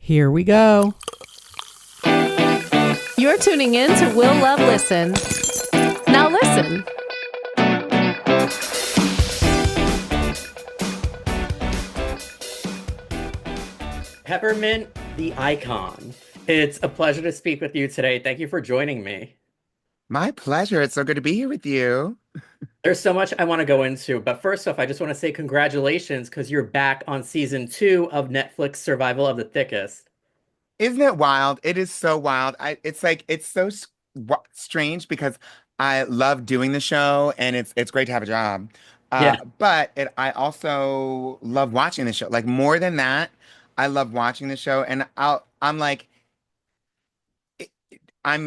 Here we go. You're tuning in to Will Love Listen. Now listen. Peppermint, the icon. It's a pleasure to speak with you today. Thank you for joining me. My pleasure. It's so good to be here with you. There's so much I want to go into, but first off, I just want to say congratulations because you're back on season 2 of Netflix Survival of the Thickest. Isn't it wild? It is so wild. It's like it's so strange because I love doing the show and it's great to have a job. Yeah, I also love watching the show. Like more than that, I love watching the show and I'm like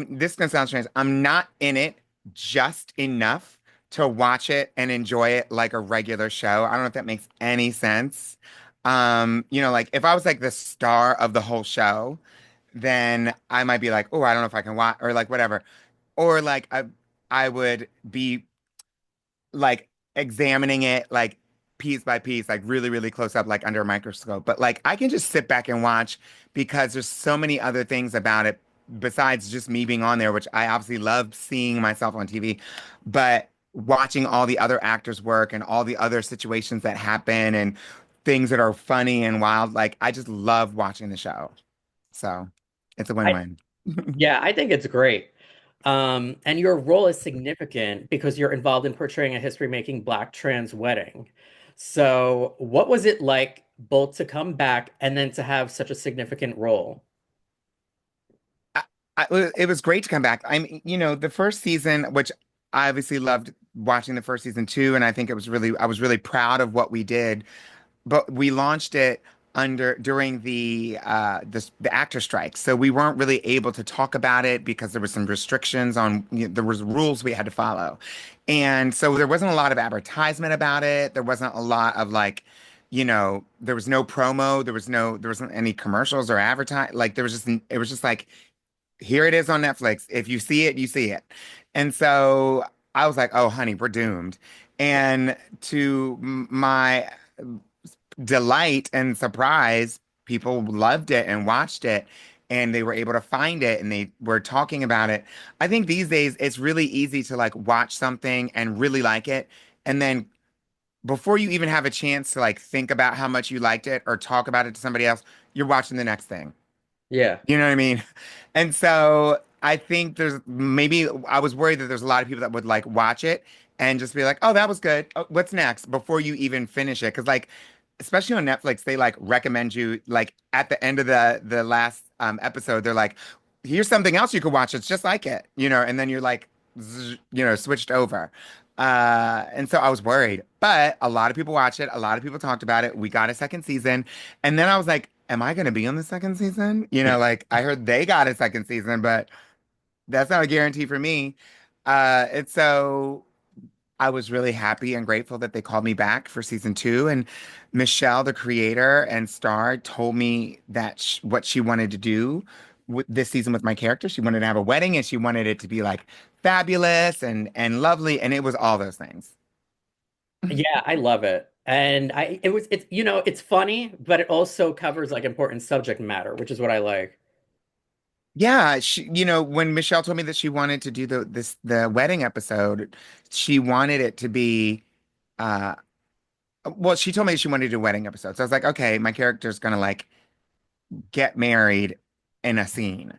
this is gonna sound strange. I'm not in it just enough to watch it and enjoy it like a regular show. I don't know if that makes any sense. Like if I was like the star of the whole show, then I might be like, oh, I don't know if I can watch or like whatever. Or like I would be like examining it like piece by piece, like really, really close up, like under a microscope. But like I can just sit back and watch because there's so many other things about it besides just me being on there, which I obviously love seeing myself on TV, but watching all the other actors work and all the other situations that happen and things that are funny and wild. Like I just love watching the show. So it's a I win-win. yeah, I think it's great. And your role is significant because you're involved in portraying a history-making Black trans wedding. So, what was it like both to come back and then to have such a significant role? I, it was great to come back. The first season, which I obviously loved watching the first season too, and I think I was really proud of what we did. But we launched it during the actor strike, so we weren't really able to talk about it because there was some restrictions on there was rules we had to follow, and so there wasn't a lot of advertisement about it. There wasn't a lot of like. There was no promo, there wasn't any commercials or advertise. Like it was just like here it is on Netflix. If you see it, you see it. And so I was like, oh, honey, we're doomed. And to my delight and surprise, people loved it and watched it. And they were able to find it and they were talking about it. I think these days it's really easy to like watch something and really like it. And then before you even have a chance to like think about how much you liked it or talk about it to somebody else, you're watching the next thing. Yeah. You know what I mean? And so I think there's maybe I was worried that there's a lot of people that would like watch it and just be like, "Oh, that was good. Oh, what's next?" before you even finish it. Because like, especially on Netflix, they like recommend you like at the end of the last episode, they're like, "Here's something else you could watch. It's just like it," and then you're like, switched over. And so I was worried, but a lot of people watched it. A lot of people talked about it. We got a second season, and then I was like, am I going to be on the second season? Like I heard they got a second season, but that's not a guarantee for me. And so I was really happy and grateful that they called me back for season two. And Michelle, the creator and star, told me that what she wanted to do with this season with my character, she wanted to have a wedding and she wanted it to be like fabulous and lovely. And it was all those things. Yeah, I love it. And it's funny, but it also covers like important subject matter, which is what I like. Yeah, when Michelle told me that she wanted to do the wedding episode, she wanted it to be uh well, she told me she wanted to do a wedding episode. So I was like, okay, my character's gonna like get married in a scene.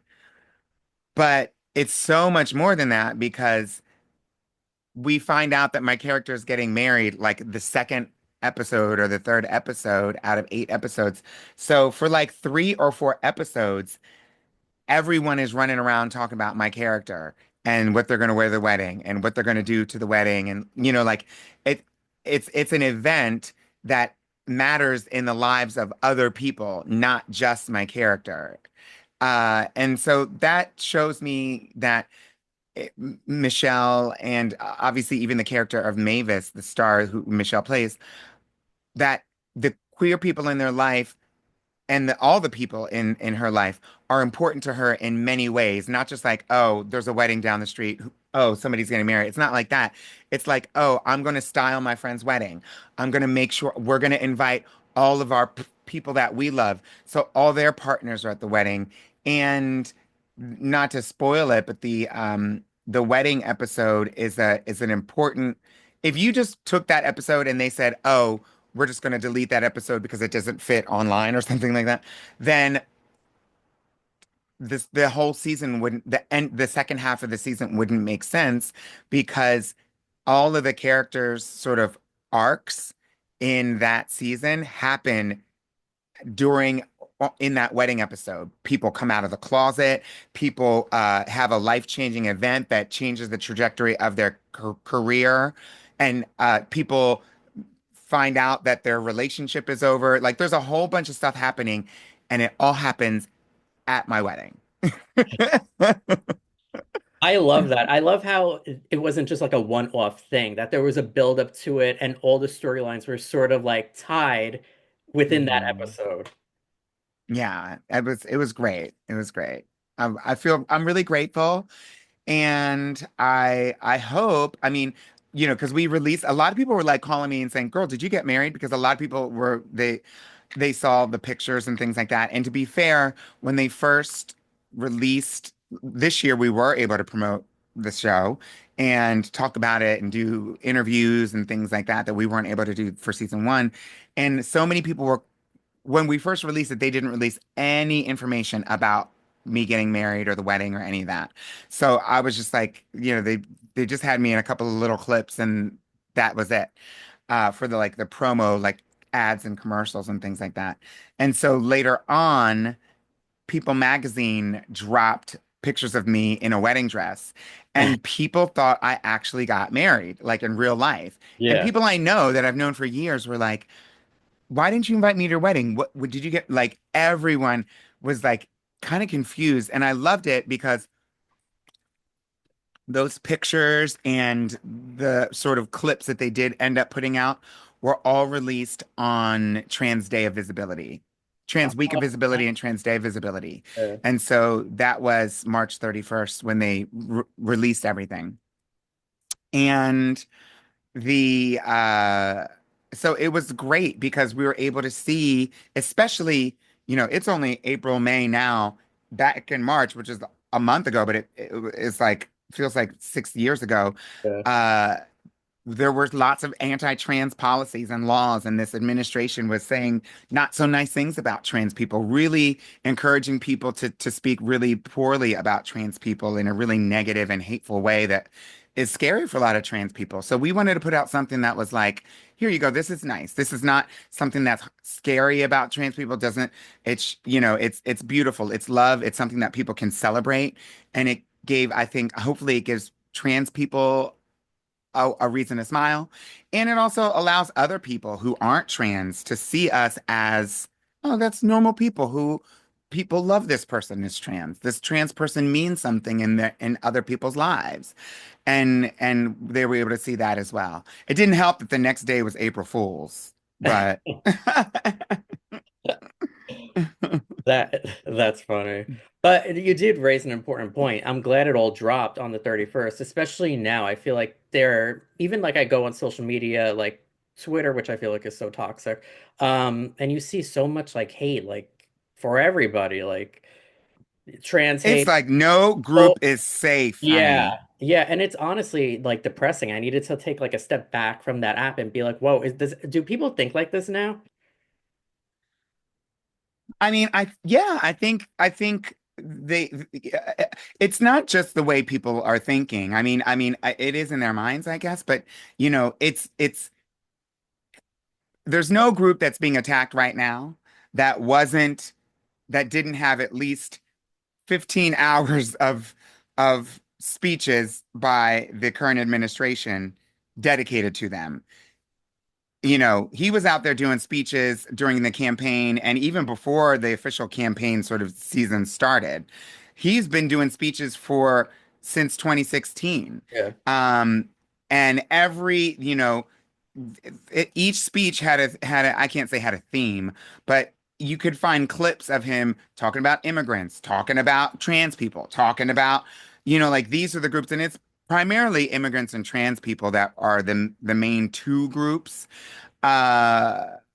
But it's so much more than that because we find out that my character is getting married like the second episode or the third episode out of 8 episodes. So for like 3 or 4 episodes, everyone is running around talking about my character and what they're going to wear to the wedding and what they're going to do to the wedding and like it it's an event that matters in the lives of other people, not just my character. And so that shows me that Michelle and obviously even the character of Mavis, the star who Michelle plays, that the queer people in their life and all the people in her life are important to her in many ways, not just like, oh, there's a wedding down the street. Oh, somebody's getting married. It's not like that. It's like, oh, I'm going to style my friend's wedding. I'm going to make sure we're going to invite all of our people that we love. So all their partners are at the wedding. And not to spoil it, but the wedding episode is an important if you just took that episode and they said, "Oh, we're just going to delete that episode because it doesn't fit online or something like that," then the whole season wouldn't the second half of the season wouldn't make sense because all of the characters sort of arcs in that season happen during in that wedding episode. People come out of the closet, people have a life-changing event that changes the trajectory of their career, and people find out that their relationship is over. Like there's a whole bunch of stuff happening, and it all happens at my wedding. I love that. I love how it wasn't just like a one-off thing, that there was a build up to it and all the storylines were sort of like tied within that Mhm. episode. Yeah, it was great. It was great. I feel I'm really grateful. And I hope, I mean, because we released a lot of people were like calling me and saying, "Girl, did you get married?" Because a lot of people they saw the pictures and things like that. And to be fair, when they first released this year, we were able to promote the show and talk about it and do interviews and things like that that we weren't able to do for season one. And so many people were when we first released it, they didn't release any information about me getting married or the wedding or any of that. So I was just like, they just had me in a couple of little clips and that was it. For the promo, like ads and commercials and things like that. And so later on, People Magazine dropped pictures of me in a wedding dress. And people thought I actually got married, like in real life. And Yeah. people I know that I've known for years were like, why didn't you invite me to your wedding? What did you get? Like everyone was like kind of confused. And I loved it because those pictures and the sort of clips that they did end up putting out were all released on Trans Day of Visibility, Trans Week of Visibility and Trans Day of Visibility. Uh, And so that was March 31st when they released everything. And the so it was great because we were able to see, especially, it's only April, May now, back in March, which is a month ago, but it's like feels like 6 years ago. yeah. Uh there were lots of anti-trans policies and laws, and this administration was saying not so nice things about trans people, really encouraging people to speak really poorly about trans people in a really negative and hateful way that is scary for a lot of trans people. So we wanted to put out something that was like, here you go, this is nice. This is not something that's scary about trans people. Doesn't it's beautiful. It's love. It's something that people can celebrate. And it gave, I think, hopefully it gives trans people a reason to smile. And it also allows other people who aren't trans to see us as, oh, that's normal people who people love this person is trans. This trans person means something in other people's lives. And they were able to see that as well. It didn't help that the next day was April Fool's, but That's funny. But you did raise an important point. I'm glad it all dropped on the 31st, especially now. I feel like even like I go on social media, like Twitter, which I feel like is so toxic. And you see so much like hate, like for everybody, like trans it's hate. like no Oh, group is safe, honey. yeah. Yeah, and it's honestly like depressing. I needed to take like a step back from that app and be like, whoa, do people think like this now? I mean, I think they it's not just the way people are thinking. It is in their minds, I guess, but it's there's no group that's being attacked right now that wasn't that didn't have at least 15 hours of speeches by the current administration dedicated to them. He was out there doing speeches during the campaign and even before the official campaign sort of season started. He's been doing speeches for since 2016. Yeah. Um, and each speech I can't say had a theme, but you could find clips of him talking about immigrants, talking about trans people, talking about, like these are the groups, and it's primarily immigrants and trans people that are the main two groups.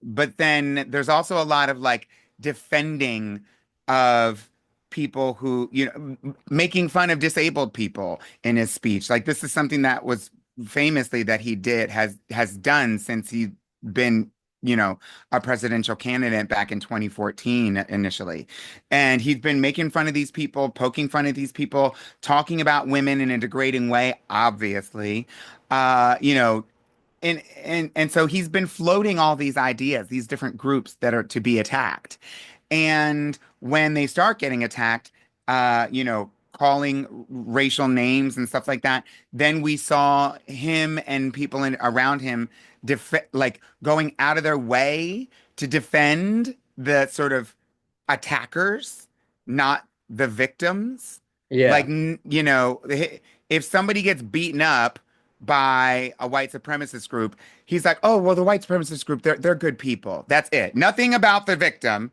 but then there's also a lot of like defending of people who, making fun of disabled people in his speech. Like this is something that was famously that he did has done since he's been, you know, a presidential candidate back in 2014 initially. And he's been making fun of these people, poking fun at these people, talking about women in a degrading way, obviously. You know, and so he's been floating all these ideas, these different groups that are to be attacked. And when they start getting attacked, calling racial names and stuff like that, then we saw him and people around him like going out of their way to defend the sort of attackers, not the victims. Like, Yeah. if somebody gets beaten up by a white supremacist group, he's like, "Oh, well, the white supremacist group, they're good people. That's it. Nothing about the victim."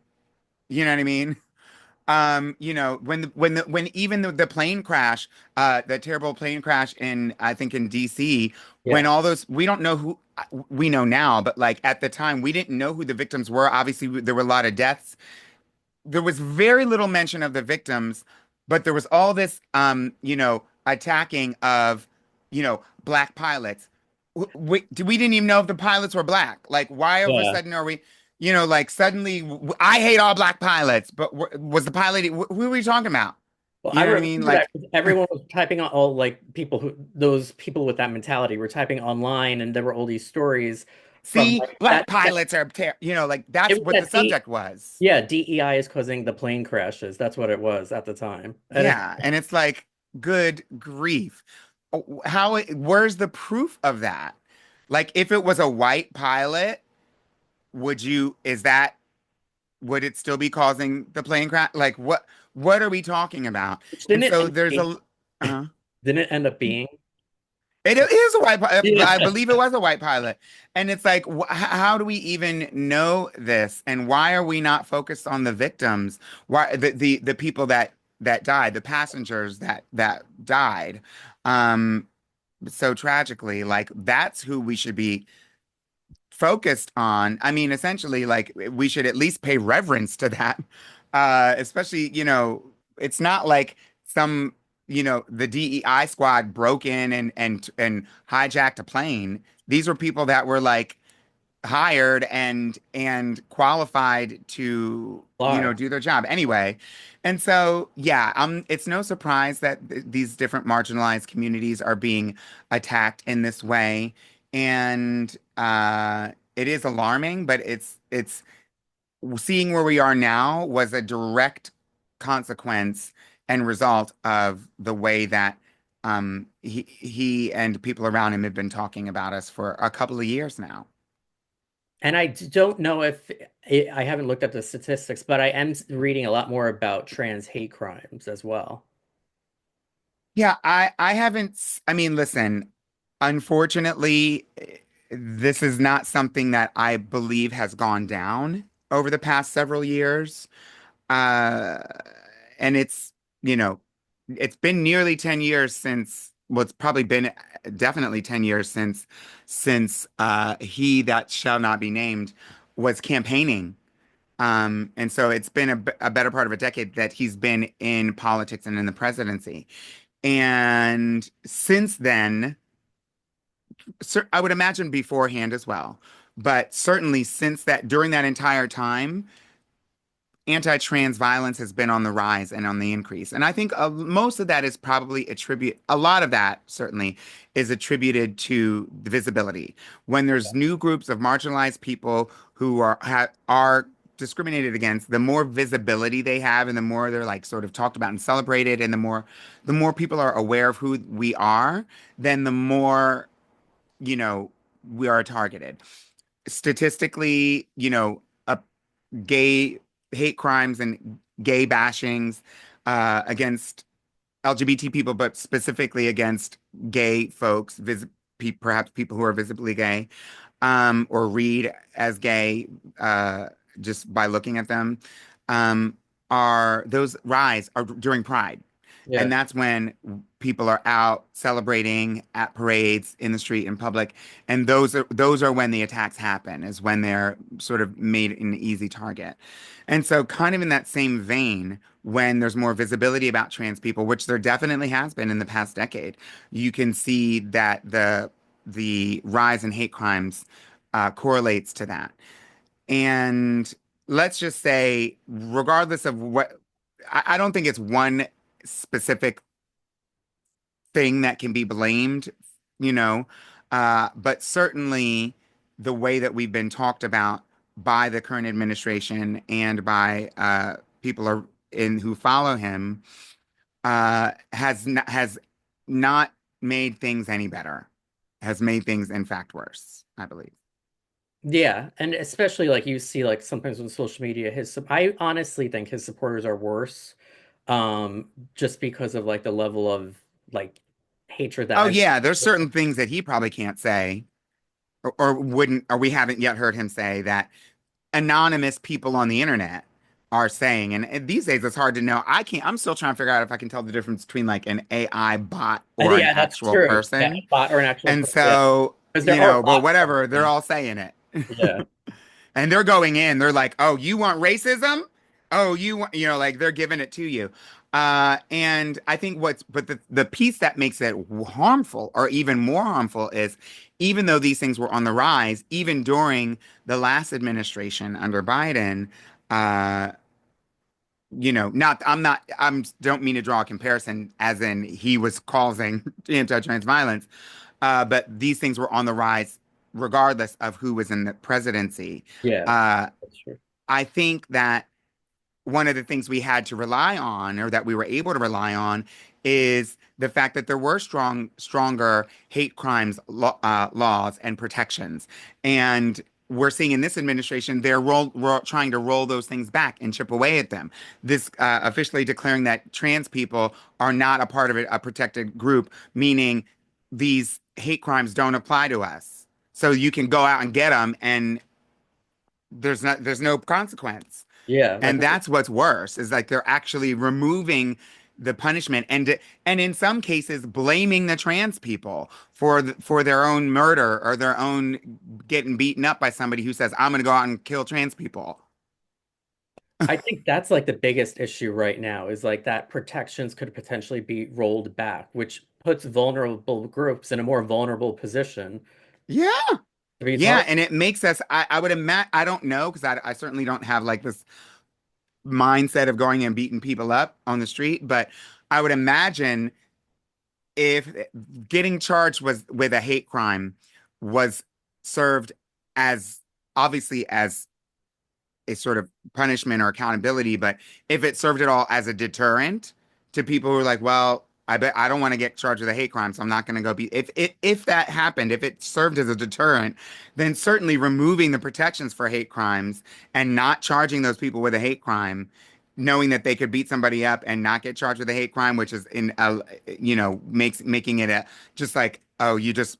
You know what I mean? When even the plane crash, the terrible plane crash in I think in DC, when Yeah. all those we don't know who we know now, but like at the time we didn't know who the victims were. Obviously, there were a lot of deaths. There was very little mention of the victims, but there was all this, attacking of, black pilots. We didn't even know if the pilots were black. Like, why all of a Yeah. sudden are we, like suddenly, I hate all black pilots, but was the pilot, who are we talking about? Well, You I know what I mean? remember Like, that 'cause everyone was typing on all like people who those people with that mentality were typing online, and there were all these stories from see, like black pilots are, like it that's was what the that subject was. yeah, DEI is causing the plane crashes. That's what it was at the time. And Yeah, and it's like, good grief. Where's the proof of that? Like, if it was a white pilot, would it still be causing the plane crash? Like, what are we talking about? which And didn't it so end up there's being? uh, Didn't it end up being? it is a white pilot. Yeah. I believe it was a white pilot. And it's like, how do we even know this? And why are we not focused on the victims? Why the people that died, the passengers that died, um, so tragically? Like that's who we should be focused on. I mean, essentially, like we should at least pay reverence to that. Especially, it's not like some, the DEI squad broke in and hijacked a plane. These were people that were like hired and qualified to, Lie. do their job anyway. And so, yeah, it's no surprise that these different marginalized communities are being attacked in this way. And it is alarming, but it's seeing where we are now was a direct consequence and result of the way that he and people around him have been talking about us for a couple of years now. And don't know if I haven't looked at the statistics, but I am reading a lot more about trans hate crimes as well. Yeah, I haven't I mean, listen, unfortunately, this is not something that I believe has gone down over the past several years. Uh and you know, it's been nearly 10 years since well, it's probably been definitely 10 years since he that shall not be named was campaigning. And so it's been a better part of a decade that he's been in politics and in the presidency. And since then, I would imagine beforehand as well, but certainly since that, during that entire time, anti-trans violence has been on the rise and on the increase. And I think most of that is probably a lot of that certainly is attributed to the visibility. When there's new groups of marginalized people who are discriminated against, the more visibility they have and the more they're like sort of talked about and celebrated and the more people are aware of who we are, then the more, you know, we are targeted. Statistically, gay hate crimes and gay bashings against LGBT people, but specifically against gay folks, perhaps people who are visibly gay or read as gay just by looking at them, um, are those rise are during Pride. Yeah. And that's when people are out celebrating at parades, in the street, in public. And those are when the attacks happen, is when they're sort of made an easy target. And so kind of in that same vein, when there's more visibility about trans people, which there definitely has been in the past decade, you can see that the rise in hate crimes correlates to that. And let's just say, regardless of what, I don't think it's one specific thing that can be blamed, you know, but certainly the way that we've been talked about by the current administration and by people are in who follow him has not made things any better, has made things in fact worse, I believe. Yeah, and especially like you see like sometimes on social media, I honestly think his supporters are worse, just because of like the level of like hatred that Oh every yeah, there's certain things that he probably can't say or wouldn't, or we haven't yet heard him say that anonymous people on the internet are saying. And these days it's hard to know. I'm still trying to figure out if I can tell the difference between like an AI bot or an yeah, that's actual true. Yeah, person. a bot or an actual And person. Yeah, so, because there are but bots on whatever, they're things. all saying it. Yeah, And they're going in, they're like, oh, you want racism? Oh, you want, like they're giving it to you. And I think but the piece that makes it harmful or even more harmful is even though these things were on the rise, even during the last administration under Biden, uh, don't mean to draw a comparison as in he was causing anti-trans violence, but these things were on the rise regardless of who was in the presidency. yeah, Uh, that's true. I think that one of the things we had to rely on, or that we were able to rely on, is the fact that there were stronger hate crimes laws and protections. And we're seeing in this administration, they're trying to roll those things back and chip away at them. This officially declaring that trans people are not a part of a protected group, meaning these hate crimes don't apply to us. So you can go out and get them, and there's no consequence. Yeah, like And that's what's worse, is like they're actually removing the punishment and in some cases blaming the trans people for their own murder or their own getting beaten up by somebody who says, I'm going to go out and kill trans people. I think that's like the biggest issue right now is like that protections could potentially be rolled back, which puts vulnerable groups in a more vulnerable position Yeah. to be Yeah. targeted. And it makes us, I would imagine, I don't know, because I certainly don't have like this mindset of going and beating people up on the street, but I would imagine if getting charged was with a hate crime was served as obviously as a sort of punishment or accountability, but if it served at all as a deterrent to people who are like, well, I bet I don't want to get charged with a hate crime, so I'm not going to go be. If that happened, if it served as a deterrent, then certainly removing the protections for hate crimes and not charging those people with a hate crime, knowing that they could beat somebody up and not get charged with a hate crime, which is making it a just like, oh, you just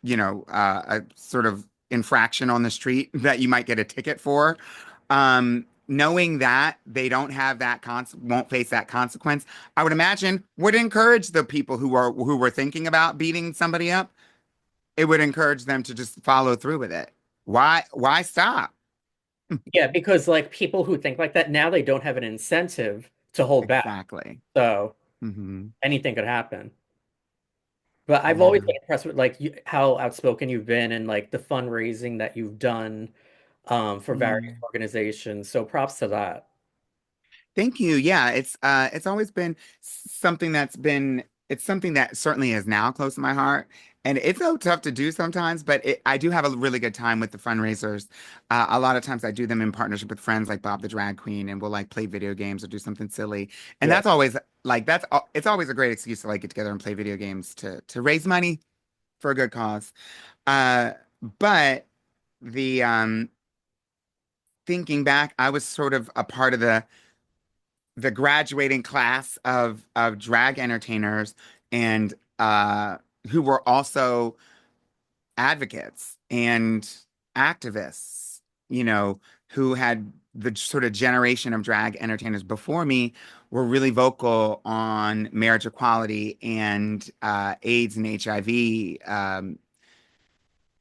a sort of infraction on the street that you might get a ticket for. Knowing that they don't have that won't face that consequence, I would imagine would encourage the people who were thinking about beating somebody up. It would encourage them to just follow through with it. Why stop? Yeah, because like people who think like that now they don't have an incentive to hold back. Exactly. So Hmm. anything could happen. But I've always Yeah. been impressed with like how outspoken you've been and like the fundraising that you've done for various Yeah. organizations. So props to that. Thank you. Yeah, it's always been something it's something that certainly is now close to my heart. And it's so tough to do sometimes, but I do have a really good time with the fundraisers. A lot of times I do them in partnership with friends like Bob the Drag Queen, and we'll like play video games or do something silly. And Yeah. that's always like it's always a great excuse to like get together and play video games to raise money for a good cause. Uh, but the thinking back, I was sort of a part of the graduating class of drag entertainers and who were also advocates and activists, you know, who had the sort of generation of drag entertainers before me were really vocal on marriage equality and AIDS and HIV.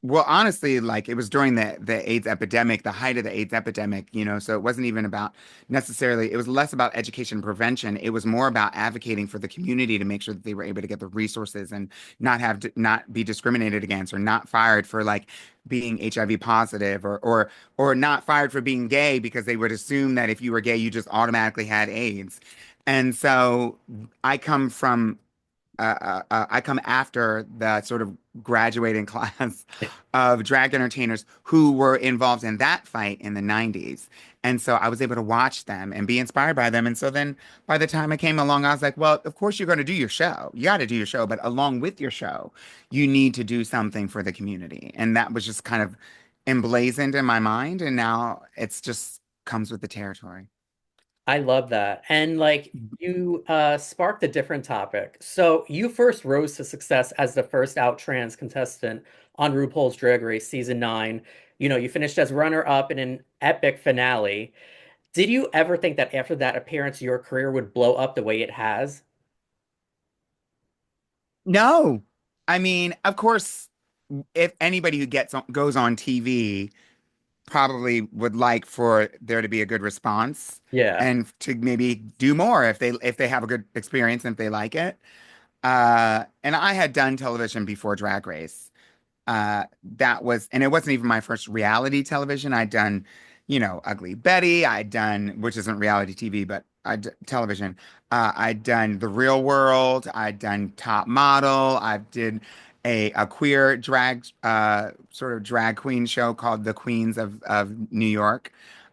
Well, honestly, like it was during the AIDS epidemic, the height of the AIDS epidemic, so it wasn't even about necessarily, it was less about education and prevention. It was more about advocating for the community to make sure that they were able to get the resources and not be discriminated against or not fired for like being HIV positive or not fired for being gay because they would assume that if you were gay, you just automatically had AIDS. And so I come from I come after the sort of graduating class of drag entertainers who were involved in that fight in the 90s. And so I was able to watch them and be inspired by them. And so then by the time I came along, I was like, well, of course you're going to do your show. You got to do your show. But along with your show, you need to do something for the community. And that was just kind of emblazoned in my mind. And now it's just comes with the territory. I love that. And like you sparked a different topic. So you first rose to success as the first out trans contestant on RuPaul's Drag Race season 9. You finished as runner-up in an epic finale. Did you ever think that after that appearance, your career would blow up the way it has? No. I mean, of course, if anybody who goes on TV probably would like for there to be a good response Yeah. and to maybe do more if they have a good experience and if they like it. And I had done television before Drag Race. And it wasn't even my first reality television. I'd done, Ugly Betty. I'd done, which isn't reality TV, but television. I'd done The Real World. I'd done Top Model. I did a queer drag, sort of drag queen show called The Queens of New York.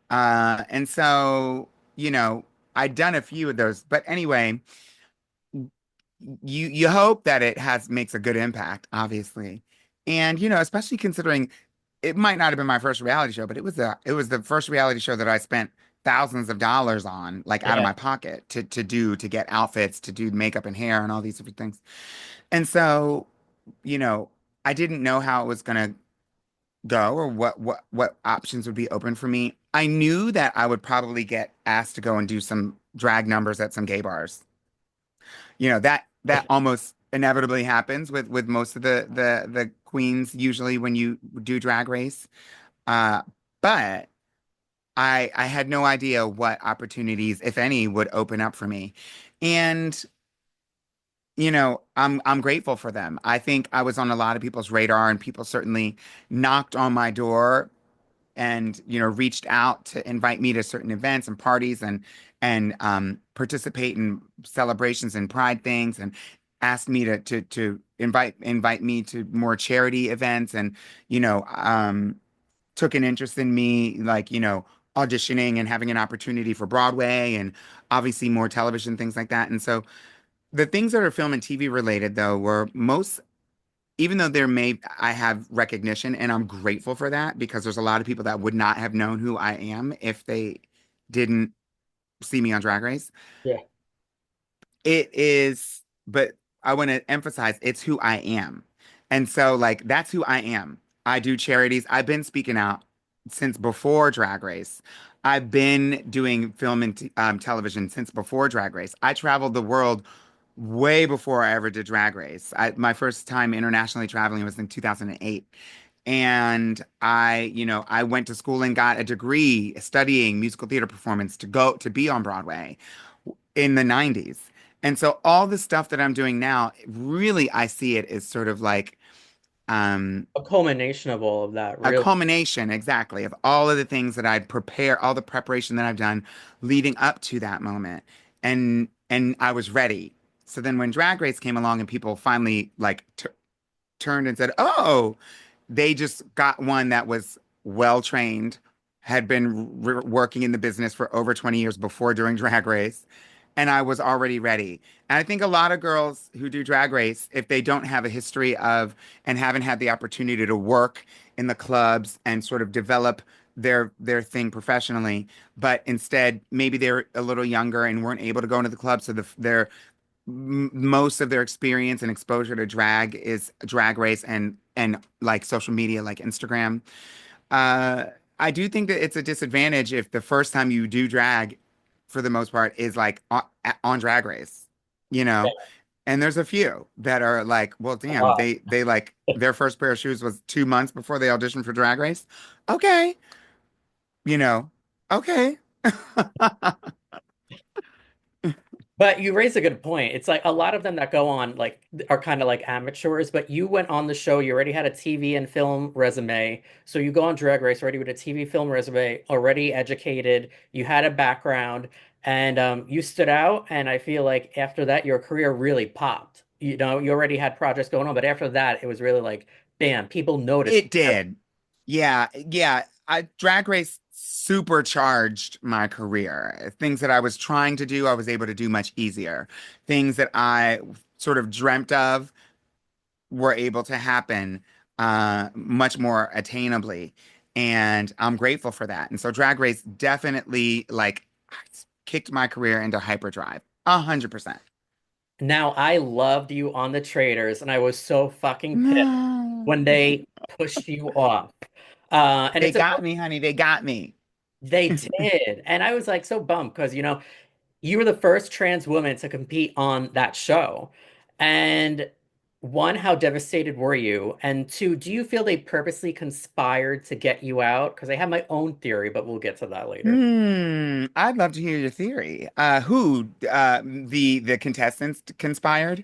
And so, you know, I'd done a few of those. But anyway, you hope that it has makes a good impact, obviously. And especially considering it might not have been my first reality show, but it was the first reality show that I spent thousands of dollars on, like out of Yeah. my pocket to get outfits, to do makeup and hair and all these different things. And so, you know, I didn't know how it was gonna go or what options would be open for me. I knew that I would probably get asked to go and do some drag numbers at some gay bars. That almost inevitably happens with most of the queens usually when you do Drag Race. Uh, but I had no idea what opportunities, if any, would open up for me. And I'm grateful for them. I think I was on a lot of people's radar and people certainly knocked on my door and reached out to invite me to certain events and parties and participate in celebrations and pride things and asked me to invite me to more charity events and took an interest in me like auditioning and having an opportunity for Broadway and obviously more television things like that. And so the things that are film and TV related though were most even though I have recognition and I'm grateful for that because there's a lot of people that would not have known who I am if they didn't see me on Drag Race. Yeah. It is, but I want to emphasize it's who I am. And so like that's who I am. I do charities. I've been speaking out since before Drag Race. I've been doing film and television since before Drag Race. I traveled the world way before I ever did Drag Race. My first time internationally traveling was in 2008. And I went to school and got a degree studying musical theater performance to go to be on Broadway in the 90s. And so all the stuff that I'm doing now, really, I see it as sort of like um, A culmination of all of that, a really. culmination, exactly, of all of the things that I'd prepare, all the preparation that I've done leading up to that moment. And I was ready. So then when Drag Race came along and people finally like t turned and said, "Oh, they just got one that was well trained, had been working in the business for over 20 years before doing Drag Race, and I was already ready." And I think a lot of girls who do Drag Race, if they don't have a history of and haven't had the opportunity to work in the clubs and sort of develop their thing professionally, but instead maybe they're a little younger and weren't able to go into the club, so most of their experience and exposure to drag is Drag Race and like social media like Instagram. Uh, I do think that it's a disadvantage if the first time you do drag, for the most part, is like on Drag Race, you know? And there's a few that are like, well, A damn, lot. they like their first pair of shoes was 2 months before they auditioned for Drag Race. Okay, you know, okay. But you raise a good point. It's like a lot of them that go on like are kind of like amateurs, but you went on the show, you already had a TV and film resume. So you go on Drag Race already with a TV film resume, already educated, you had a background, and you stood out. And I feel like after that, your career really popped. You know, you already had projects going on, but after that, it was really like, bam, people noticed. It did. Yeah, yeah. Drag Race supercharged my career. Things that I was trying to do, I was able to do much easier. Things that I sort of dreamt of were able to happen much more attainably. And I'm grateful for that. And so Drag Race definitely like kicked my career into hyperdrive. 100%. Now, I loved you on the Traitors, and I was so fucking pissed No. when they pushed you off. And They it's a got me, honey. They got me. they did. And I was like so bummed because, you know, you were the first trans woman to compete on that show. And one, how devastated were you? And two, do you feel they purposely conspired to get you out? Because I have my own theory, but we'll get to that later. I'd love to hear your theory. The contestants conspired?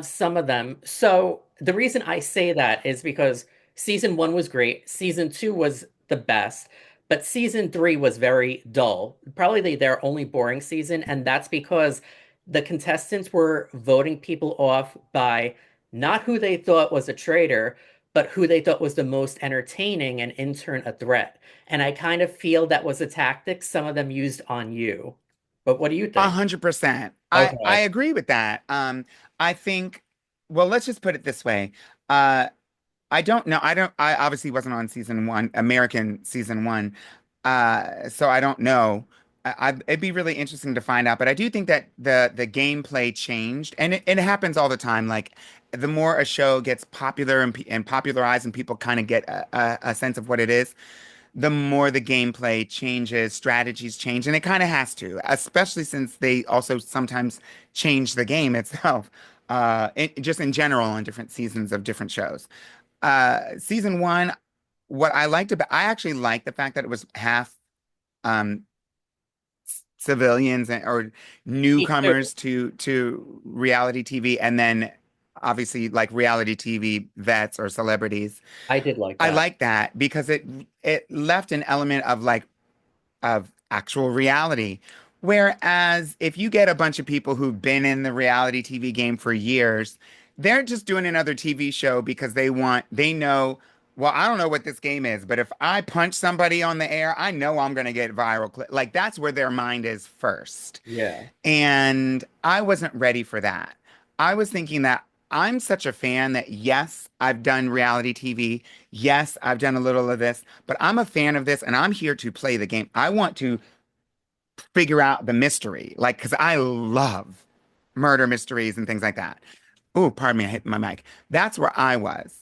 Some of them. So the reason I say that is because season one was great, season two was the best, but season three was very dull. Probably their only boring season, and that's because the contestants were voting people off by not who they thought was a traitor, but who they thought was the most entertaining and in turn a threat. And I kind of feel that was a tactic some of them used on you. But what do you think? 100%. I Okay. agree with that. I think, well, let's just put it this way. Uh, I don't know. I obviously wasn't on season one, American season one. So I don't know. It'd be really interesting to find out, but I do think that the gameplay changed, and it happens all the time. Like the more a show gets popular and popularized, and people kind of get a sense of what it is, the more the gameplay changes, strategies change, and it kind of has to, especially since they also sometimes change the game itself, just in general on different seasons of different shows. Season one, what I liked about, I actually liked the fact that it was half um, civilians or Me too. newcomers to reality TV, and then obviously like reality TV vets or celebrities. I did like I that. like that because it left an element of like of actual reality. Whereas if you get a bunch of people who've been in the reality TV game for years, they're just doing another TV show because they know, well, I don't know what this game is, but if I punch somebody on the air, I know I'm going to get viral clip. Like that's where their mind is first. Yeah. And I wasn't ready for that. I was thinking that I'm such a fan that yes, I've done reality TV. Yes, I've done a little of this, but I'm a fan of this and I'm here to play the game. I want to figure out the mystery, like, because I love murder mysteries and things like that. Oh, pardon me, I hit my mic. That's where I was.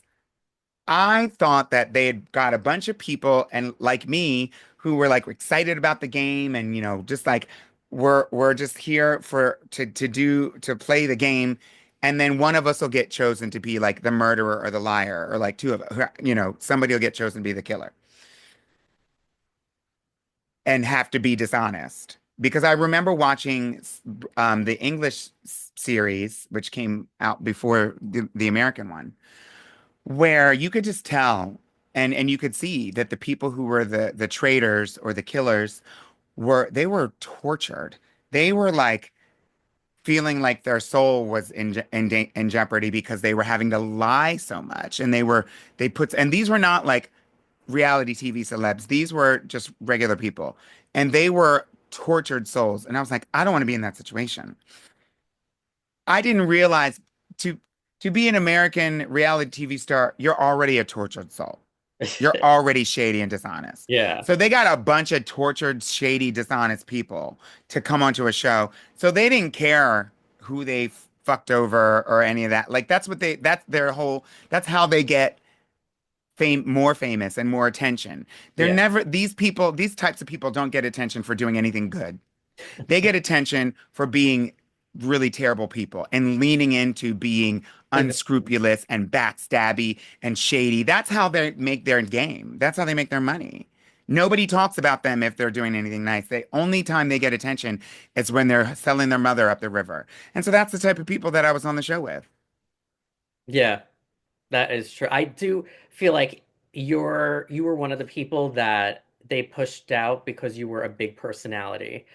I thought that they had got a bunch of people and like me who were like excited about the game and just like we're just here for to play the game, and then one of us will get chosen to be like the murderer or the liar, or like two of somebody will get chosen to be the killer and have to be dishonest. Because I remember watching the English series, which came out before the American one, where you could just tell and you could see that the people who were the traitors or the killers were tortured. They were like feeling like their soul was in jeopardy because they were having to lie so much, and these were not like reality TV celebs. These were just regular people, and they were tortured souls. And I was like, I don't want to be in that situation. I didn't realize to to be an American reality TV star, you're already a tortured soul. You're already shady and dishonest. Yeah. So they got a bunch of tortured, shady, dishonest people to come onto a show. So they didn't care who they fucked over or any of that. Like that's how they get more famous and more attention. They're Yeah. never these people, these types of people don't get attention for doing anything good. They get attention for being really terrible people and leaning into being Exactly. unscrupulous and backstabby and shady. That's how they make their game. That's how they make their money. Nobody talks about them if they're doing anything nice. The only time they get attention is when they're selling their mother up the river. And so that's the type of people that I was on the show with. Yeah, that is true. I do feel like you were one of the people that they pushed out because you were a big personality.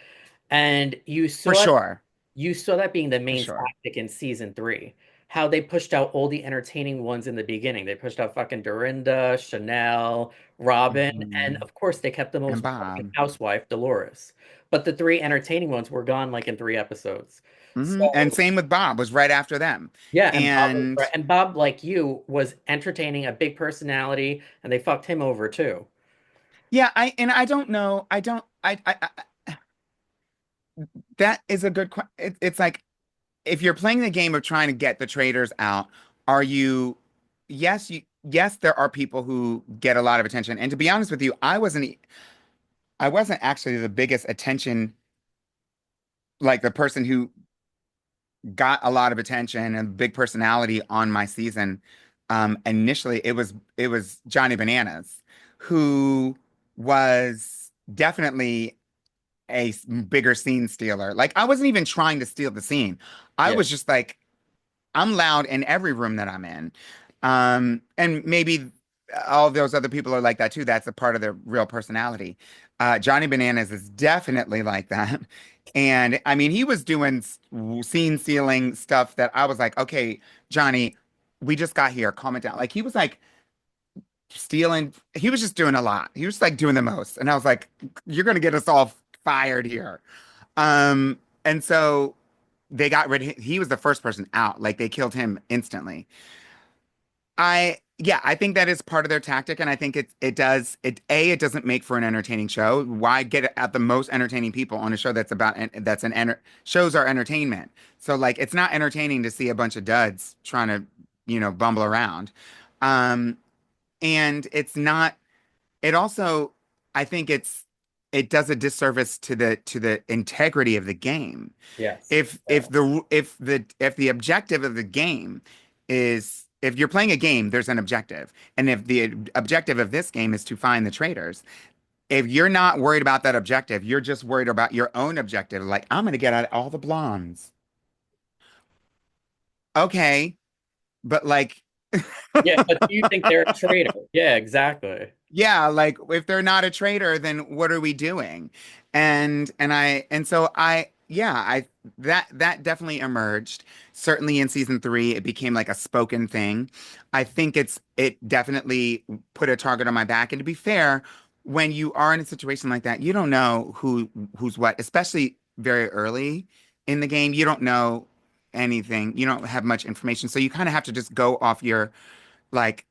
And For sure. you saw that being the For main sure. tactic in season three. How they pushed out all the entertaining ones in the beginning. They pushed out fucking Dorinda, Chanel, Robin, and Hmm. of course they kept the And most boring Bob. housewife, Dolores. But the three entertaining ones were gone like in three episodes. And So same with Bob, was right after them. yeah, And And Bob, like you, was entertaining, a big personality, and they fucked him over too. yeah, I don't know. I don't that is a good question. It's like if you're playing the game of trying to get the traders out, are you yes, there are people who get a lot of attention. And to be honest with you, I wasn't actually the biggest attention, like the person who got a lot of attention and big personality on my season. Initially it was Johnny Bananas, who was definitely bigger scene stealer. Like I wasn't even trying to steal the scene. I Yeah, was just like, I'm loud in every room that I'm in. And maybe all those other people are like that too. That's a part of their real personality. Johnny Bananas is definitely like that. And I mean, he was doing scene stealing stuff that I was like, okay, Johnny, we just got here. Calm it down. Like he was like stealing. He was just doing a lot. He was like doing the most. And I was like, you're going to get us all fired here. And so they got rid of him. He was the first person out. Like they killed him instantly. Yeah, I think that is part of their tactic, and I think it doesn't make for an entertaining show. Why get at the most entertaining people on a show that's about that's an enter shows are entertainment. So like it's not entertaining to see a bunch of duds trying to, bumble around. Um, and it's not it also, I think it does a disservice to the integrity of the game. yes. If the objective of the game is if you're playing a game, there's an objective. And if the objective of this game is to find the traitors, if you're not worried about that objective, you're just worried about your own objective. Like, I'm gonna get out all the blondes. Okay, but like Yeah, but do you think they're a traitor? Yeah, exactly. yeah, like if they're not a traitor, then what are we doing? And so I yeah, I that definitely emerged. Certainly in season three, it became like a spoken thing. I think it definitely put a target on my back. And to be fair, when you are in a situation like that, you don't know who's what, especially very early in the game. You don't know anything. You don't have much information. So you kind of have to just go off your like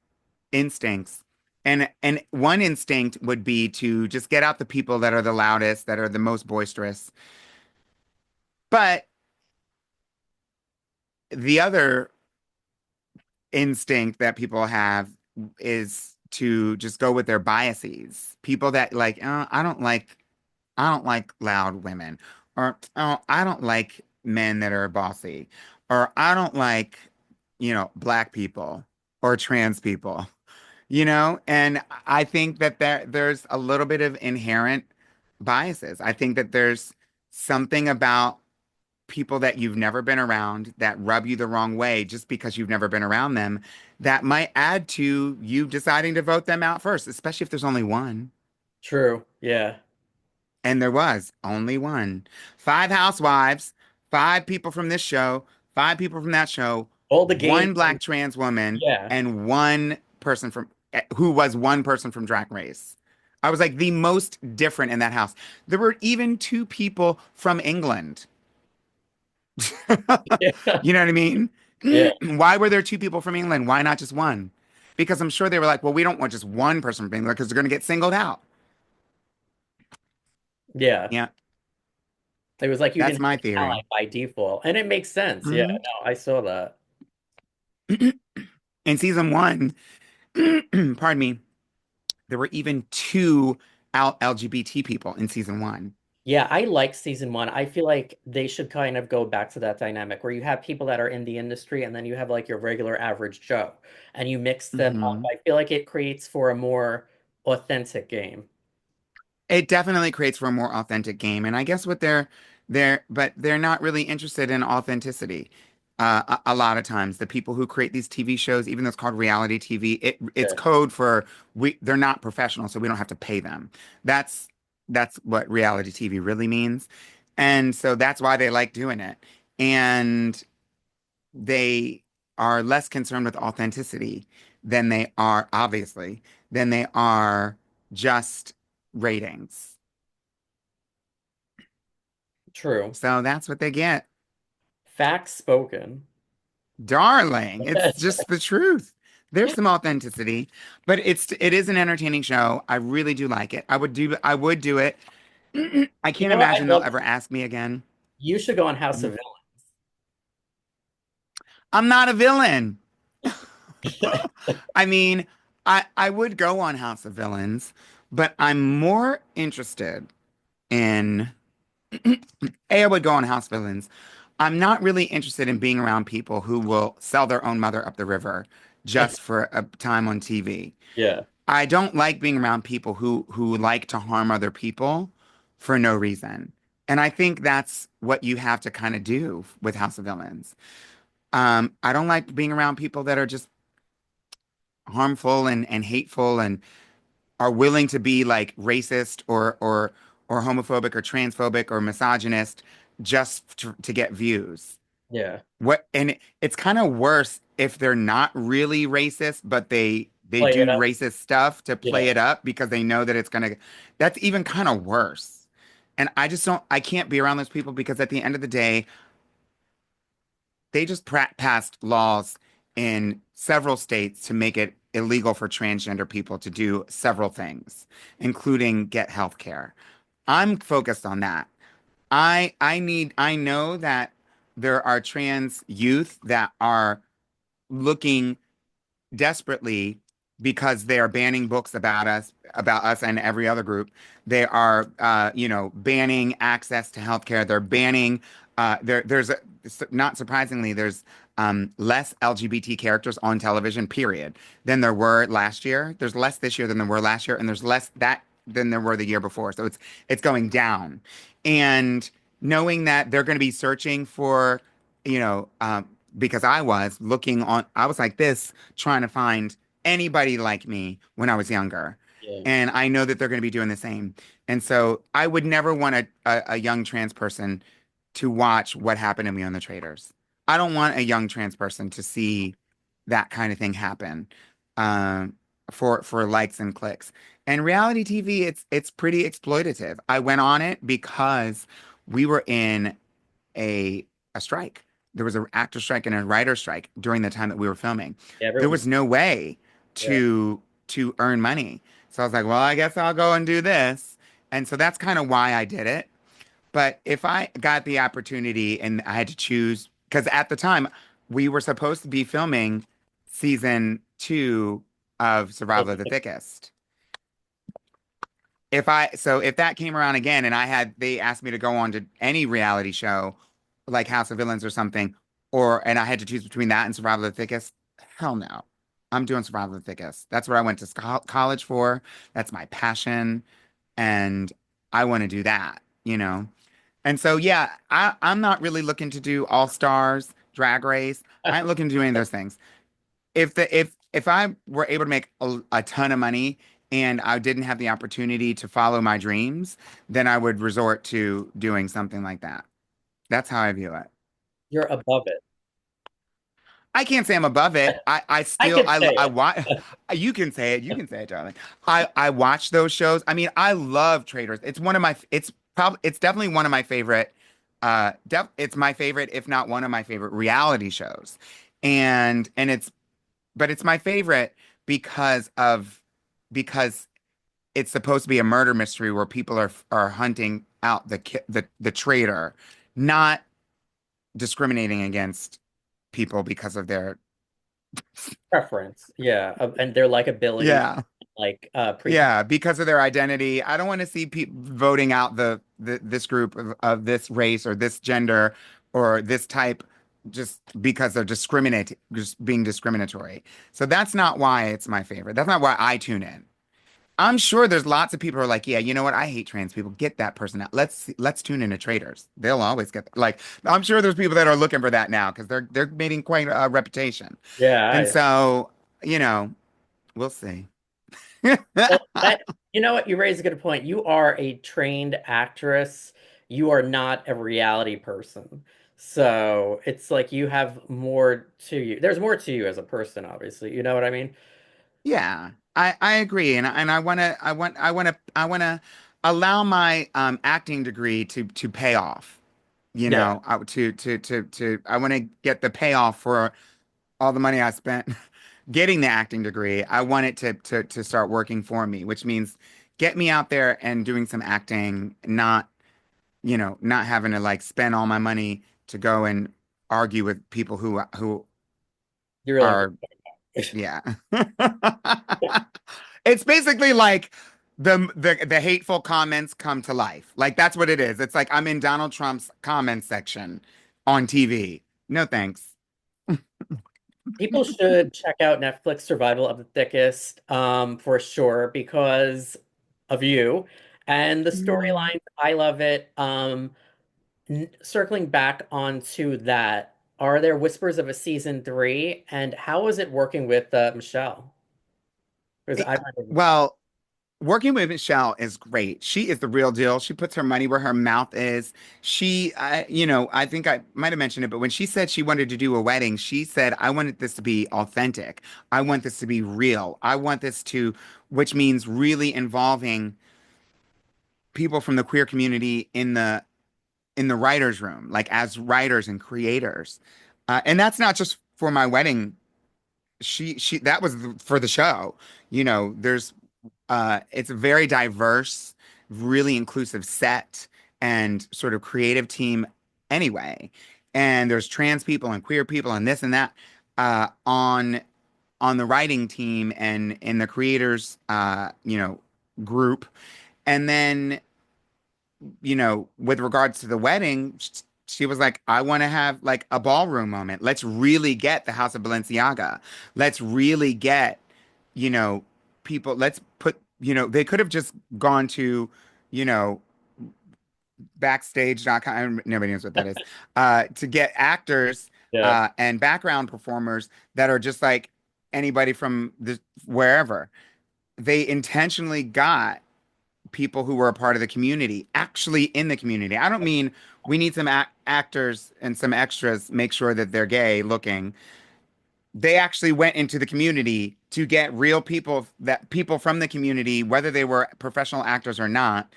instincts. And one instinct would be to just get out the people that are the loudest, that are the most boisterous. But the other instinct that people have is to just go with their biases. People that like, oh, I don't like loud women, or oh, I don't like men that are bossy, or I don't like, black people or trans people. And I think that there's a little bit of inherent biases. I think that there's something about people that you've never been around that rub you the wrong way just because you've never been around them that might add to you deciding to vote them out first, especially if there's only one. True. Yeah. And there was only one. Five housewives, five people from this show, five people from that show, All the game. one black trans woman, Yeah. and one person who was one person from Drag Race. I was like the most different in that house. There were even two people from England. Yeah. You know what I mean? Yeah. Why were there two people from England? Why not just one? Because I'm sure they were like, well, we don't want just one person from England because they're going to get singled out. Yeah. Yeah, It was like you that's didn't my have an ally theory. by default. And it makes sense. Yeah. Mhm. No, I saw that. In season one, Pardon me. There were even two LGBT people in season one. Yeah, I like season one. I feel like they should kind of go back to that dynamic where you have people that are in the industry and then you have like your regular average Joe and you mix them up. Hmm. I feel like it creates for a more authentic game. It definitely creates for a more authentic game, and I guess what but they're not really interested in authenticity. A lot of times, the people who create these TV shows, even though it's called reality TV, it's Yeah. code for they're not professional, so we don't have to pay them. That's that's what reality TV really means, and so that's why they like doing it. And they are less concerned with authenticity than they are, obviously, than they are just ratings. True. So that's what they get. Facts spoken. Darling, it's just the truth. There's some authenticity, but it is an entertaining show. I really do like it. I would do it. I You can't know what? I'd imagine they'll love ever ask me again. you should go on House of Mhm. Villains. I'm not a villain. I mean, I would go on House of Villains, but I'm more interested in A, I would go on House Villains. I'm not really interested in being around people who will sell their own mother up the river just for a time on TV. Yeah. I don't like being around people who like to harm other people for no reason. And I think that's what you have to kind of do with House of Villains. I don't like being around people that are just harmful and hateful and are willing to be like racist or homophobic or transphobic or misogynist just to get views. Yeah. What and it's kind of worse if they're not really racist, but they Play it do up. racist stuff to Yeah. play it up because they know that it's gonna. That's even kind of worse. And I can't be around those people because at the end of the day, they just passed laws in several states to make it illegal for transgender people to do several things, including get health care. I'm focused on that. I know that there are trans youth that are looking desperately because they are banning books about us and every other group. They are, banning access to healthcare. They're banning. Not surprisingly, there's less LGBT characters on television, period, than there were last year. There's less this year than there were last year, and there's less that than there were the year before. So it's going down, and knowing that they're going to be searching for, you know, because I was like this trying to find anybody like me when I was younger. Yeah. And I know that they're going to be doing the same. And so I would never want a young trans person to watch what happened to me on the Traitors. I don't want a young trans person to see that kind of thing happen um, for likes and clicks. And reality TV, it's pretty exploitative. I went on it because we were in a a strike. There was an actor strike and a writer strike during the time that we were filming. Yeah. There Everyone. was no way Yeah. to earn money. So I was like, well, I guess I'll go and do this. And so that's kind of why I did it. But if I got the opportunity and I had to choose, because at the time we were supposed to be filming season two of Survival of the Thickest. If that came around again and they asked me to go on to any reality show like House of Villains or something, and I had to choose between that and Survival of the Thickest, hell no. I'm doing Survival of the Thickest. That's what I went to college for. That's my passion. And I want to do that. And so yeah, I'm not really looking to do All Stars, Drag Race. I ain't looking to do any of those things. If I were able to make a ton of money and I didn't have the opportunity to follow my dreams, then I would resort to doing something like that. That's how I view it. You're above it. I can't say I'm above it. I I still could say I it. watch. You can say it. You can say it, darling. I watch those shows. I mean, I love Traitors. It's definitely one of my favorite. It's my favorite, if not one of my favorite reality shows, and it's my favorite because of because it's supposed to be a murder mystery where people are hunting out the traitor, not discriminating against people because of their Preference, yeah, and their likability, Yeah. like preconceived. Yeah, because of their identity. I don't want to see people voting out this group of this race or this gender or this type just because they're just being discriminatory. So that's not why it's my favorite. That's not why I tune in. I'm sure there's lots of people who are like, yeah, you know what? I hate trans people. Get that person out. Let's tune in to Traitors. They'll always get like I'm sure there's people that are looking for that now because they're making quite a reputation. And Yeah. so, you know, we'll see. Well, you know what? You raise a good point. You are a trained actress. You are not a reality person. So it's like you have more to you. There's more to you as a person, obviously. You know what I mean? Yeah, I agree, and I wanna allow my acting degree to pay off. You Yeah. know, I want to get the payoff for all the money I spent getting the acting degree. I want it to start working for me, which means get me out there and doing some acting, not not having to like spend all my money to go and argue with people who You really are yeah. It's basically like the hateful comments come to life. Like that's what it is. It's like I'm in Donald Trump's comment section on TV. No thanks. people should check out Netflix Survival of the Thickest, for sure, because of you and the Mm. storylines. I love it. Circling back onto that, are there whispers of a season three? And how is it working with Michelle? Because It- I remember, well, working with Michelle is great. She is the real deal. She puts her money where her mouth is. I think I might have mentioned it, but when she said she wanted to do a wedding, she said, I wanted this to be authentic. I want this to be real. Which means really involving people from the queer community in the writers' room, like as writers and creators. And that's not just for my wedding. She that was for the show. There's it's a very diverse, really inclusive set and sort of creative team anyway. And there's trans people and queer people and this and that on the writing team and in the creators group. And then with regards to the wedding, she was like, I want to have like a ballroom moment. Let's really get the House of Balenciaga. Let's really get, you know, people, let's put, they could have just gone to, you know, backstage.com. Nobody knows what that is. To get actors yeah, and background performers that are just like anybody from wherever. They intentionally got people who were a part of the community, actually in the community. I don't mean we need some actors and some extras, make sure that they're gay looking. They actually went into the community to get real people, that people from the community, whether they were professional actors or not,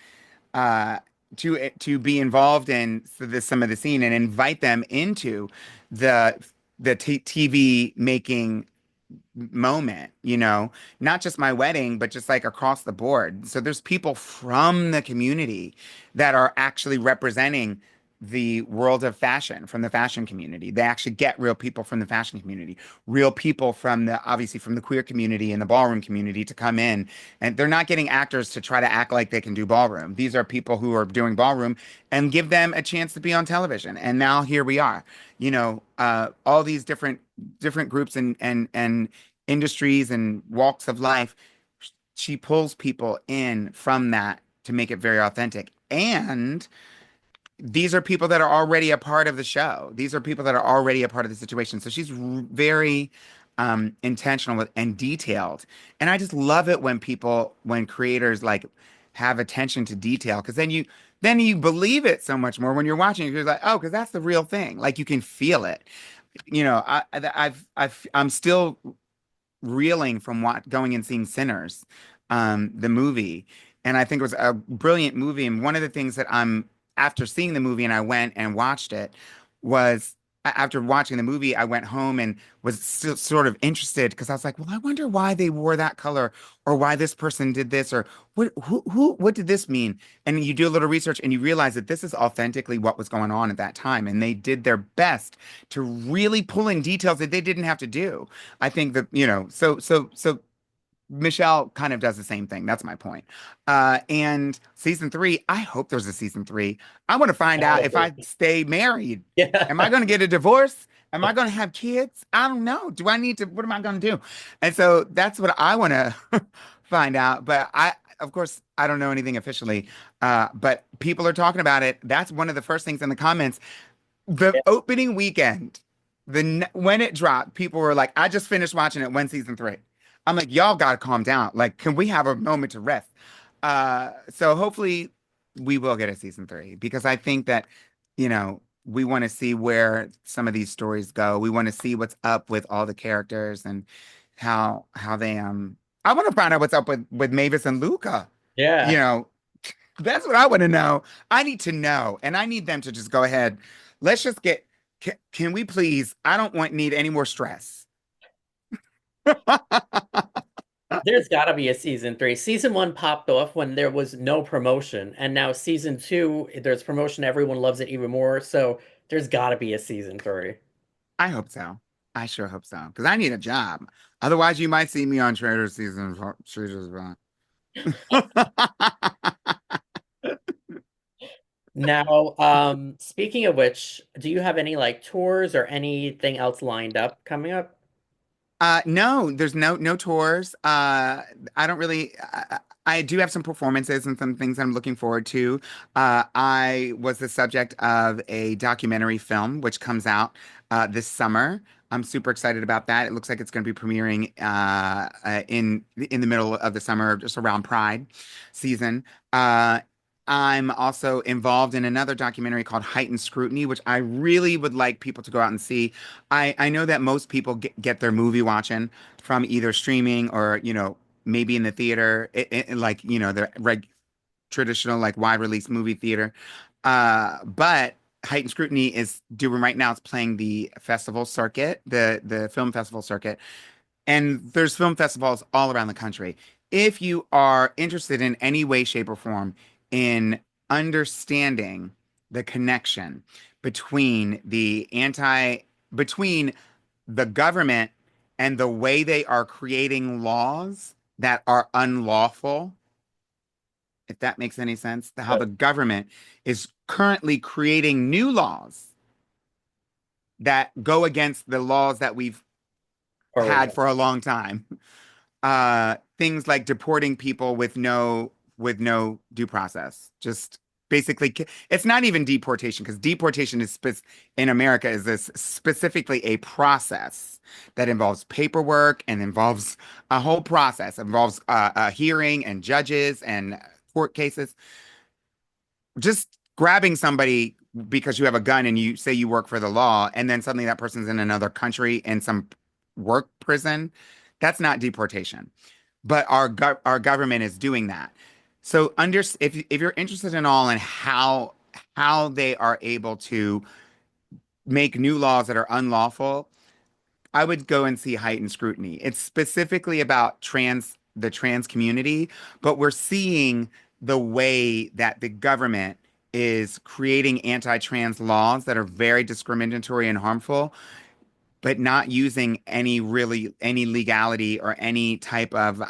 uh, to be involved in some of the scene and invite them into the TV making moment, not just my wedding, but just like across the board. So there's people from the community that are actually representing the world of fashion from the fashion community. They actually get real people from the fashion community, real people from obviously from the queer community and the ballroom community to come in. And they're not getting actors to try to act like they can do ballroom. These are people who are doing ballroom and give them a chance to be on television. And now here we are, all these different groups and industries and walks of life. She pulls people in from that to make it very authentic. And these are people that are already a part of the show. These are people that are already a part of the situation. So she's very intentional and detailed. And I just love it when creators like have attention to detail, because then you believe it so much more when you're watching it. You're like, oh, because that's the real thing. Like you can feel it. I'm still reeling from going and seeing Sinners, the movie. And I think it was a brilliant movie. And one of the things that after seeing the movie and I went and watched it was after watching the movie, I went home and was still sort of interested because I was like, well, I wonder why they wore that color or why this person did this or what did this mean? And you do a little research and you realize that this is authentically what was going on at that time. And they did their best to really pull in details that they didn't have to do. I think that, so Michelle kind of does the same thing. That's my point. And season three, I hope there's a season three. I want to find out Gotta if I be. stay married. Am I Yeah. going to get a divorce? Am I going to have kids? I don't know. Do I need to? What am I going to do? And so that's what I want to find out. But of course, I don't know anything officially. But people are talking about it. That's one of the first things in the comments. The Yeah. opening weekend, when it dropped, people were like, "I just finished watching it. When season three?" I'm like, "Y'all gotta calm down. Like, can we have a moment to rest?" So hopefully we will get a season three because I think that, we want to see where some of these stories go. We want to see what's up with all the characters and how they I want to find out what's up with Mavis and Luca. You Yeah. know, that's what I want to know. I need to know, and I need them to just go ahead. Let's just get. Can we please? I don't need any more stress. There's got to be a season three. Season one popped off when there was no promotion, and now season two, there's promotion. Everyone loves it even more. So there's got to be a season three. I hope so. I sure hope so because I need a job. Otherwise, you might see me on Traitors season four. Traitors. Now, speaking of which, do you have any like tours or anything else lined up coming up? No, there's no tours. I don't really. I do have some performances and some things I'm looking forward to. I was the subject of a documentary film which comes out this summer. I'm super excited about that. It looks like it's going to be premiering in the middle of the summer, just around Pride season. I'm also involved in another documentary called Heightened Scrutiny, which I really would like people to go out and see. I know that most people get their movie watching from either streaming or, maybe in the theater, like, the traditional, like, wide release movie theater. But Heightened Scrutiny is doing right now, it's playing the festival circuit, the film festival circuit. And there's film festivals all around the country. If you are interested in any way, shape, or form in understanding the connection between between the government and the way they are creating laws that are unlawful, if that makes any sense, how the government is currently creating new laws that go against the laws that we've Already had have. for a long time. Things like deporting people with no due process. Just basically, it's not even deportation because deportation is in America is this specifically a process that involves paperwork and involves a whole process. It involves a hearing and judges and court cases. Just grabbing somebody because you have a gun and you say you work for the law, and then suddenly that person's in another country in some work prison, that's not deportation. But our government is doing that. So if you're interested in all in how they are able to make new laws that are unlawful, I would go and see Heightened Scrutiny. It's specifically about the trans community, but we're seeing the way that the government is creating anti-trans laws that are very discriminatory and harmful, but not using any legality or any type of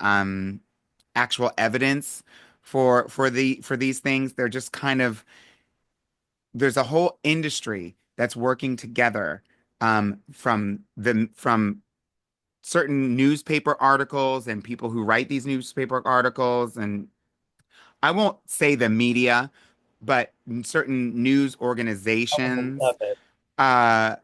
actual evidence for these things. They're just kind of there's a whole industry that's working together from certain newspaper articles and people who write these newspaper articles, and I won't say the media, but certain news I organizations love it. uh,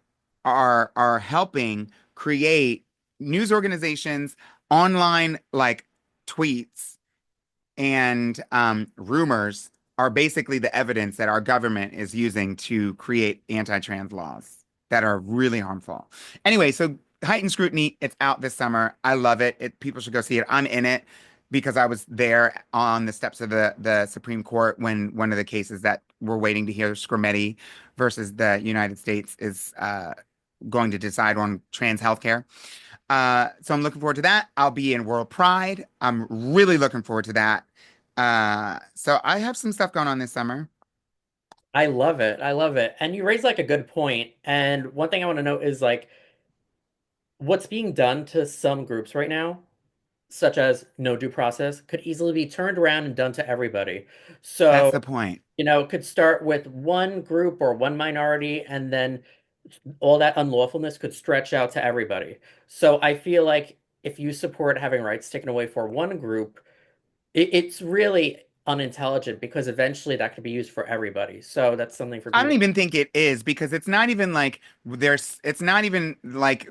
are helping create news organizations, online like tweets and rumors are basically the evidence that our government is using to create anti-trans laws that are really harmful. Anyway, so Heightened Scrutiny, it's out this summer. I love it. People should go see it. I'm in it. because I was there on the steps of the Supreme Court when one of the cases that we're waiting to hear, Scrimeti versus the United States, is going to decide on trans healthcare. So I'm looking forward to that. I'll be in World Pride. I'm really looking forward to that. So I have some stuff going on this summer. I love it. I love it. And you raise like a good point. And one thing I want to note is like what's being done to some groups right now, such as no due process, could easily be turned around and done to everybody. That's So, the point. it could start with one group or one minority, and then all that unlawfulness could stretch out to everybody. So I feel like if you support having rights taken away for one group, it's really unintelligent because eventually that could be used for everybody. So that's something for I people don't to. even think it is because it's not even like it's not even like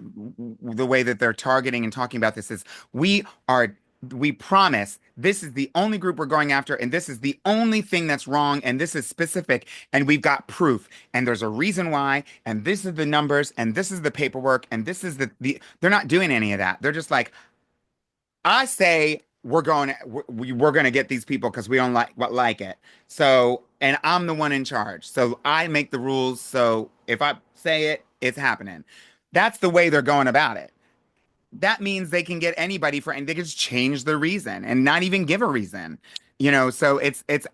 the way that they're targeting and talking about this is we are, we promise this is the only group we're going after and this is the only thing that's wrong and this is specific and we've got proof and there's a reason why and this is the numbers and this is the paperwork and this is they're not doing any of that. They're just like, I say we're going to get these people because we don't like it. So, and I'm the one in charge. So I make the rules. So if I say it, it's happening. That's the way they're going about it. That means they can get anybody for, and they can just change the reason and not even give a reason. So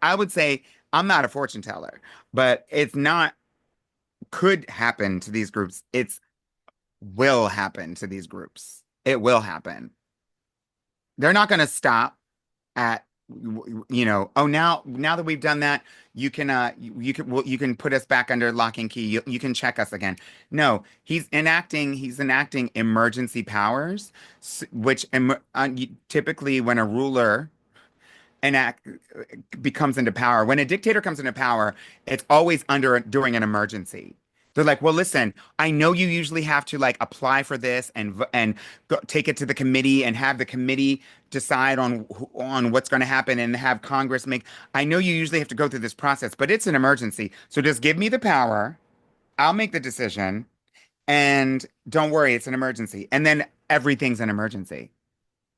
I would say I'm not a fortune teller, but it's not could happen to these groups. It's will happen to these groups. It will happen. They're not going to stop at oh, now that we've done that, you can you can put us back under lock and key. You can check us again. No, he's enacting emergency powers, which typically when a ruler enact becomes into power. When a dictator comes into power, it's always during an emergency. They're like, well, listen, I know you usually have to like apply for this and take it to the committee and have the committee decide on what's going to happen and have Congress make. I know you usually have to go through this process, but it's an emergency. So just give me the power. I'll make the decision, and don't worry, it's an emergency. And then everything's an emergency.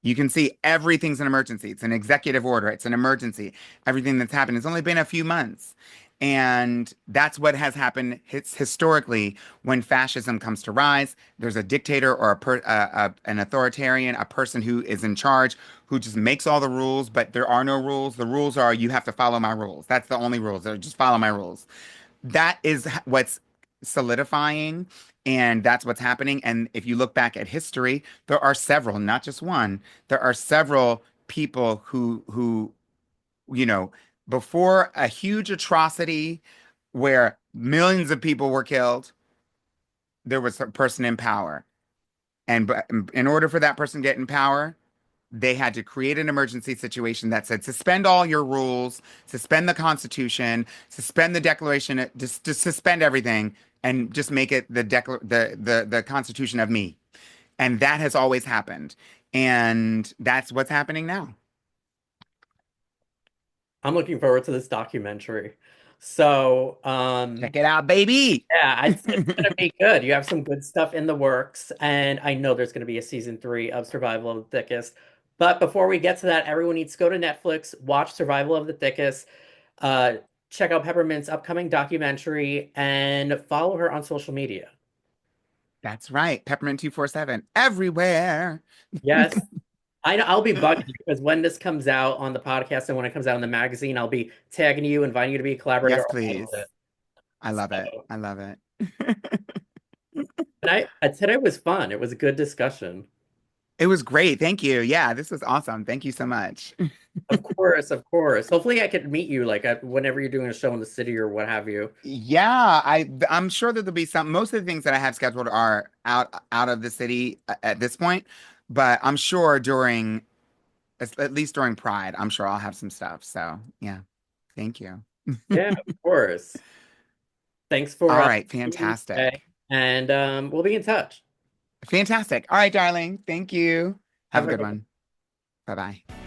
You can see everything's an emergency. It's an executive order. It's an emergency. Everything that's happened. It's only been a few months. And that's what has happened historically when fascism comes to rise. There's a dictator or an authoritarian, a person who is in charge, who just makes all the rules, but there are no rules. The rules are you have to follow my rules. That's the only rules. They're just follow my rules. That is what's solidifying, and that's what's happening. And if you look back at history, there are several, not just one. There are several people who you know before a huge atrocity where millions of people were killed, there was a person in power, and in order for that person to get in power, they had to create an emergency situation that said suspend all your rules, suspend the Constitution, suspend the Declaration, just suspend everything, and just make it the Constitution of me. And that has always happened, and that's what's happening now. I'm looking forward to this documentary. So, Check it out, baby. yeah, it's gonna be good. You have some good stuff in the works, and I know there's gonna be a season three of Survival of the Thickest. But before we get to that, everyone needs to go to Netflix, watch Survival of the Thickest, uh, check out Peppermint's upcoming documentary, and follow her on social media. That's right. Peppermint 247 everywhere. Yes, I'll be bugging you because when this comes out on the podcast and when it comes out in the magazine, I'll be tagging you, inviting you to be a collaborator, Yes, all of please. it. I love it. So, I love it. today was fun. It was a good discussion. It was great. Thank you. Yeah, this was awesome. Thank you so much. Of course, of course. Hopefully, I could meet you like whenever you're doing a show in the city or what have you. Yeah, I'm sure that there'll be some. Most of the things that I have scheduled are out of the city at this point, but I'm sure at least during Pride, I'm sure I'll have some stuff. So yeah, thank you. Yeah, of course. Thanks All for right, meeting me today, fantastic. and we'll be in touch. Fantastic. All right, darling. Thank you. Have Have a a good good one. Bye bye.